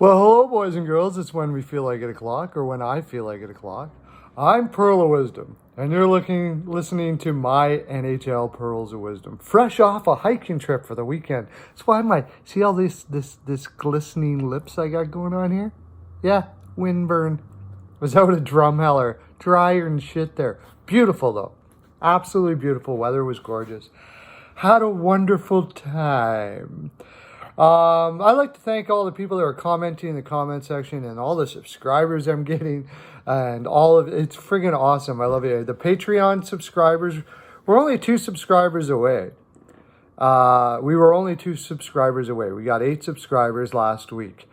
Well, hello, boys and girls. It's when we feel like 8 o'clock, or when I feel like 8 o'clock. I'm Pearl of Wisdom, and you're listening to my NHL Pearls of Wisdom, fresh off a hiking trip for the weekend. That's why see all this glistening lips I got going on here? Yeah, windburn. Was out a Drumheller, drier and shit there. Beautiful though, absolutely beautiful. Weather was gorgeous. Had a wonderful time. I'd like to thank all the people that are commenting in the comment section and all the subscribers I'm getting and all of it's friggin' awesome. I love it. The Patreon subscribers, we're only 2 subscribers away. We were only 2 subscribers away. We got 8 subscribers last week.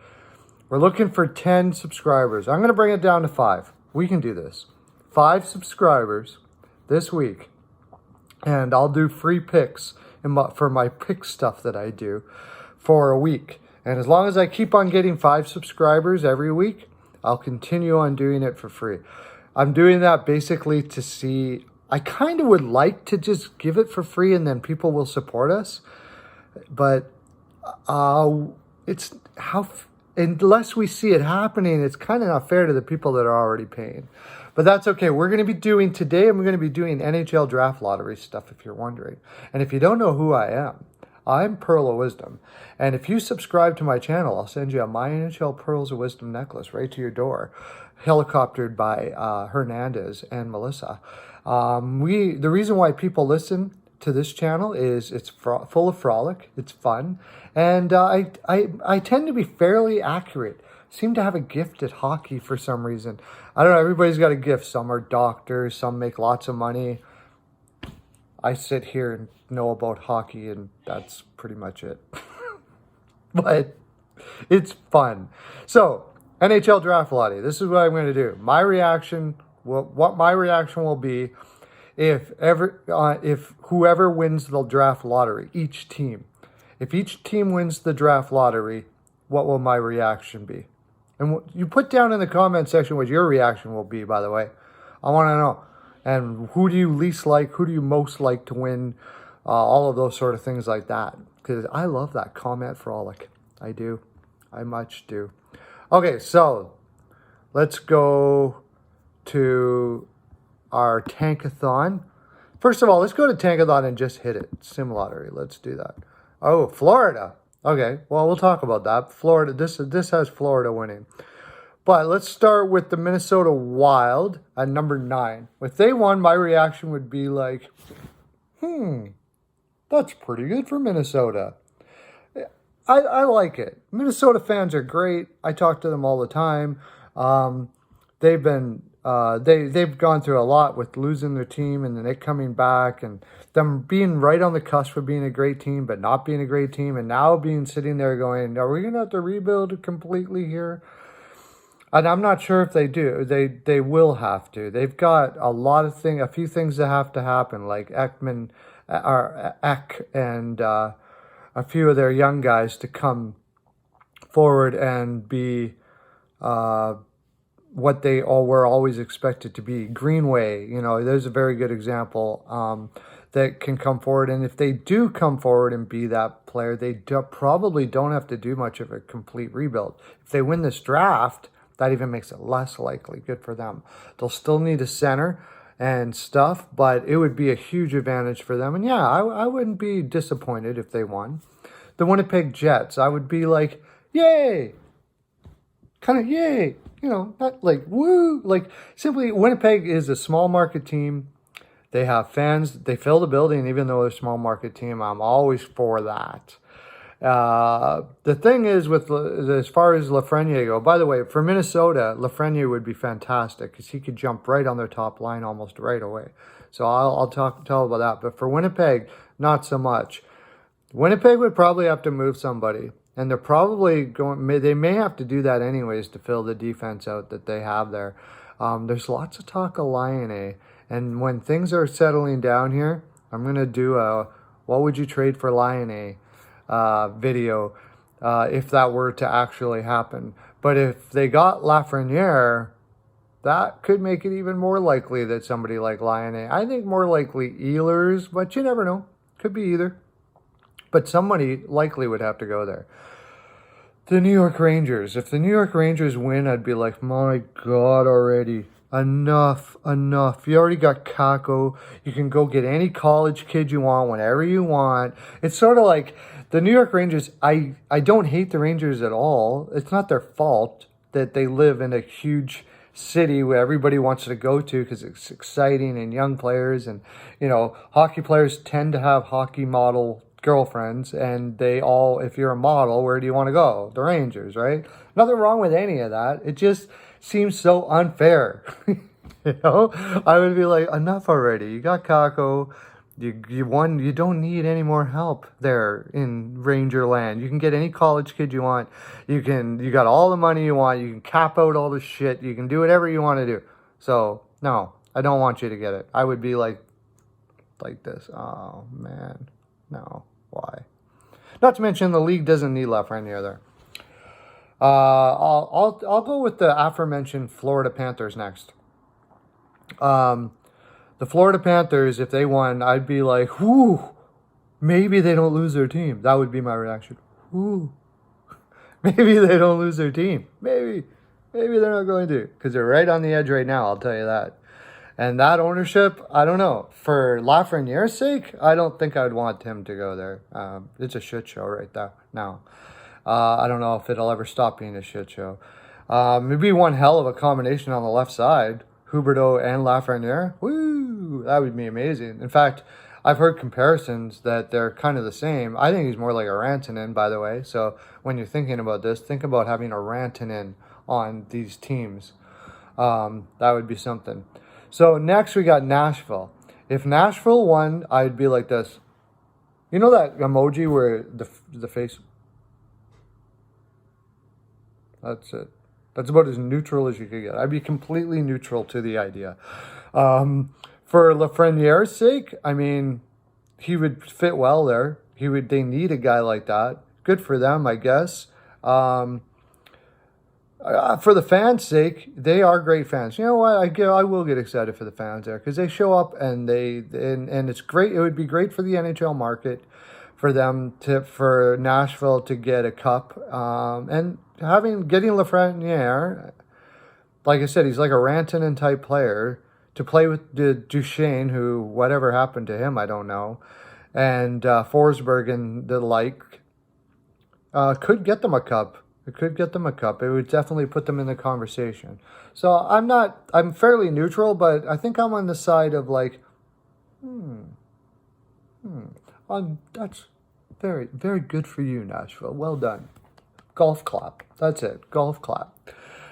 We're looking for 10 subscribers. I'm going to bring it down to 5. We can do this. 5 subscribers this week. And I'll do free picks for my pick stuff that I do for a week. And as long as I keep on getting 5 subscribers every week, I'll continue on doing it for free. I'm doing that basically to see, I kind of would like to just give it for free and then people will support us. But it's how, unless we see it happening, it's kind of not fair to the people that are already paying. But that's okay. We're going to be doing today, and we're going to be doing NHL draft lottery stuff if you're wondering. And if you don't know who I am, I'm Pearl of Wisdom. And if you subscribe to my channel, I'll send you a My NHL Pearls of Wisdom necklace right to your door, helicoptered by Hernandez and Melissa. The reason why people listen to this channel is it's full of frolic, it's fun, and I tend to be fairly accurate. Seem to have a gift at hockey for some reason. I don't know, everybody's got a gift. Some are doctors, some make lots of money. I sit here and know about hockey, and that's pretty much it. But it's fun. So, NHL Draft Lottery. This is what I'm going to do. My reaction, what my reaction will be if whoever wins the draft lottery, each team. If each team wins the draft lottery, what will my reaction be? And you put down in the comment section what your reaction will be, by the way. I want to know. And who do you least like? Who do you most like to win? All of those sort of things like that. Because I love that comment frolic. I do. I much do. Okay, so let's go to our Tankathon. First of all, let's go to Tankathon and just hit it. Sim lottery. Let's do that. Oh, Florida. Okay, well, we'll talk about that. Florida, this has Florida winning. But let's start with the Minnesota Wild at number 9. If they won, my reaction would be like, that's pretty good for Minnesota. I like it. Minnesota fans are great. I talk to them all the time. They've gone through a lot with losing their team and then it coming back and them being right on the cusp of being a great team but not being a great team and now being sitting there going, are we going to have to rebuild completely here? And I'm not sure if they do. They will have to. They've got a few things that have to happen, like Eck and a few of their young guys to come forward and be what they all were always expected to be. Greenway, there's a very good example that can come forward. And if they do come forward and be that player, they probably don't have to do much of a complete rebuild. If they win this draft, that even makes it less likely. Good for them. They'll still need a center and stuff, but it would be a huge advantage for them. And yeah, I wouldn't be disappointed if they won. The Winnipeg Jets, I would be like, yay! Kind of yay! Not like woo! Like simply, Winnipeg is a small market team. They have fans. They fill the building, even though they're a small market team. I'm always for that. The thing is as far as LAFRENIERE go, by the way, for Minnesota, LAFRENIERE would be fantastic because he could jump right on their top line almost right away. So I'll tell about that. But for Winnipeg, not so much. Winnipeg would probably have to move somebody. And they're probably they may have to do that anyways to fill the defense out that they have there. There's lots of talk of Laine. And when things are settling down here, I'm going to do a what would you trade for Laine video if that were to actually happen. But if they got Lafreniere, that could make it even more likely that somebody like Laine. I think more likely Ehlers, but you never know. Could be either. But somebody likely would have to go there. The New York Rangers. If the New York Rangers win, I'd be like, my God, already. Enough. You already got Kako. You can go get any college kid you want whenever you want. It's sort of like the New York Rangers. I don't hate the Rangers at all. It's not their fault that they live in a huge city where everybody wants to go to because it's exciting and young players. And, hockey players tend to have hockey model girlfriends, and they all, if you're a model, where do you want to go? The Rangers, right? Nothing wrong with any of that. It just seems so unfair. I would be like, enough already. You got Kako. You won. You don't need any more help there in Ranger land. You can get any college kid you want. You got all the money you want. You can cap out all the shit. You can do whatever you want to do. So no, I don't want you to get it. I would be like this. Oh man, no. Why? Not to mention the league doesn't need Lafreniere there. I'll go with the aforementioned Florida Panthers next. The Florida Panthers, if they won, I'd be like, whoo, maybe they don't lose their team. That would be my reaction. Whoo, maybe they don't lose their team. Maybe they're not going to, because they're right on the edge right now. I'll tell you that. And that ownership, I don't know. For Lafreniere's sake, I don't think I'd want him to go there. It's a shit show right there now. I don't know if it'll ever stop being a shit show. Maybe one hell of a combination on the left side, Huberdeau and Lafreniere. Woo! That would be amazing. In fact, I've heard comparisons that they're kind of the same. I think he's more like a Rantanen, by the way. So when you're thinking about this, think about having a Rantanen on these teams. That would be something. So next we got Nashville. If Nashville won, I'd be like this. You know that emoji where the face... That's it. That's about as neutral as you could get. I'd be completely neutral to the idea. For Lafreniere's sake, I mean, he would fit well there. They need a guy like that. Good for them, I guess. For the fans' sake, they are great fans. You know what? I will get excited for the fans there because they show up and it's great. It would be great for the NHL market for for Nashville to get a cup. And getting Lafreniere, like I said, he's like a Rantanen type player to play with Duchesne, who whatever happened to him, I don't know, and Forsberg and the like could get them a cup. It could get them a cup. It would definitely put them in the conversation. So I'm fairly neutral, but I think I'm on the side of like, that's very, very good for you, Nashville. Well done. Golf clap. That's it. Golf clap.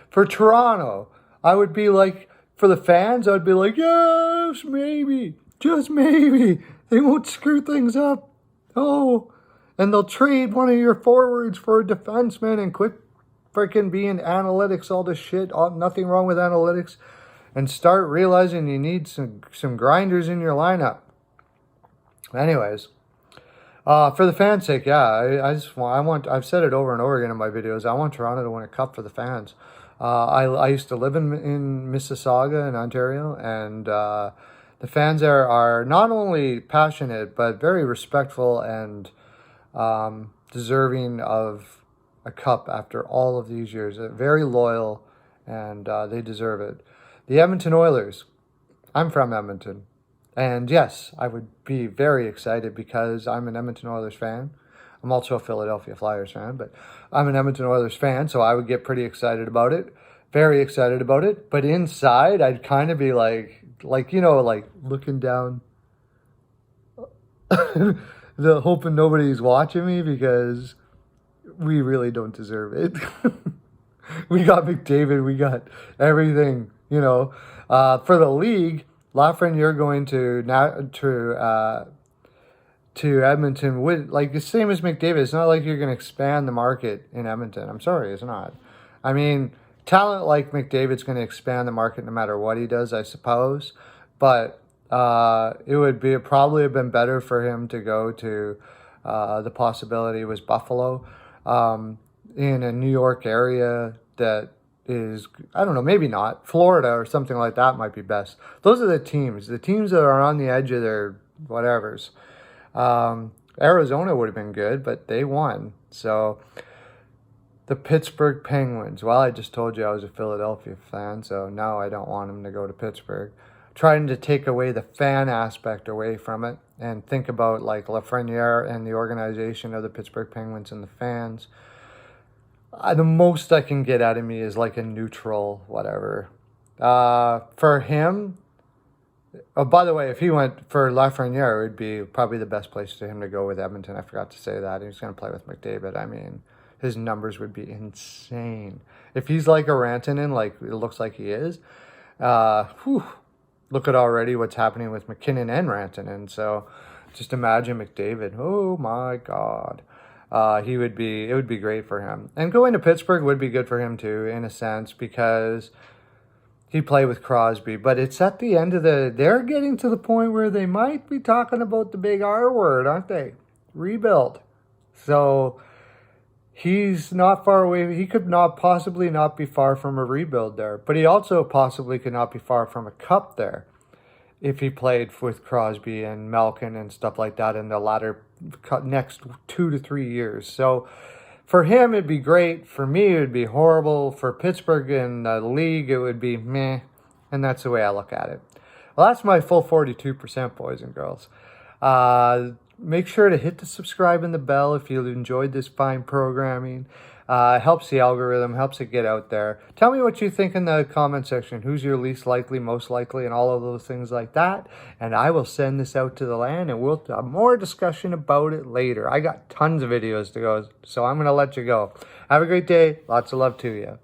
For Toronto, I would be like, for the fans, I'd be like, yes, maybe. Just maybe. They won't screw things up. Oh. And they'll trade one of your forwards for a defenseman and quit freaking being analytics, all this shit. Nothing wrong with analytics. And start realizing you need some grinders in your lineup. Anyways, for the fans' sake, yeah, I've said it over and over again in my videos. I want Toronto to win a cup for the fans. I used to live in Mississauga in Ontario, and the fans there are not only passionate, but very respectful and deserving of a cup after all of these years. Very loyal, and they deserve it. The Edmonton Oilers. I'm from Edmonton. And yes, I would be very excited because I'm an Edmonton Oilers fan. I'm also a Philadelphia Flyers fan, but I'm an Edmonton Oilers fan, so I would get pretty excited about it. Very excited about it. But inside, I'd kind of be like looking down, hoping nobody's watching me because we really don't deserve it. We got McDavid, we got everything, For the league, Lafreniere going to Edmonton would, like, the same as McDavid. It's not like you're going to expand the market in Edmonton. I'm sorry, it's not. I mean, talent like McDavid's going to expand the market no matter what he does, I suppose. But it would probably have been better for him to go to the possibility was Buffalo, in a New York area that is, I don't know, maybe not. Florida or something like that might be best. Those are the teams that are on the edge of their whatevers. Arizona would have been good, but they won. So The Pittsburgh Penguins. Well, I just told you I was a Philadelphia fan, so now I don't want him to go to Pittsburgh. Trying to take away the fan aspect away from it and think about like LAFRENIERE and the organization of the Pittsburgh Penguins and the fans. The most I can get out of me is like a neutral whatever. For him, oh, by the way, if he went for Lafreniere, it would be probably the best place for him to go with Edmonton. I forgot to say that. He's going to play with McDavid. I mean, his numbers would be insane. If he's like a Rantanen, like it looks like he is, look at already what's happening with McKinnon and Rantanen. So just imagine McDavid. Oh, my God. It would be great for him. And going to Pittsburgh would be good for him, too, in a sense, because he'd play with Crosby, but it's at the end of they're getting to the point where they might be talking about the big R word, aren't they? Rebuild. So he's not far away. He could possibly not be far from a rebuild there, but he also possibly could not be far from a cup there if he played with Crosby and Malkin and stuff like that in the next 2 to 3 years. So for him, it'd be great. For me, it would be horrible. For Pittsburgh and the league, it would be meh. And that's the way I look at it. Well, that's my full 42%, boys and girls. Make sure to hit the subscribe and the bell if you enjoyed this fine programming. Helps the algorithm, helps it get out there. Tell me what you think in the comment section. Who's your least likely, most likely, and all of those things like that. And I will send this out to the land, and we'll have more discussion about it later. I got tons of videos to go, so I'm going to let you go. Have a great day. Lots of love to you.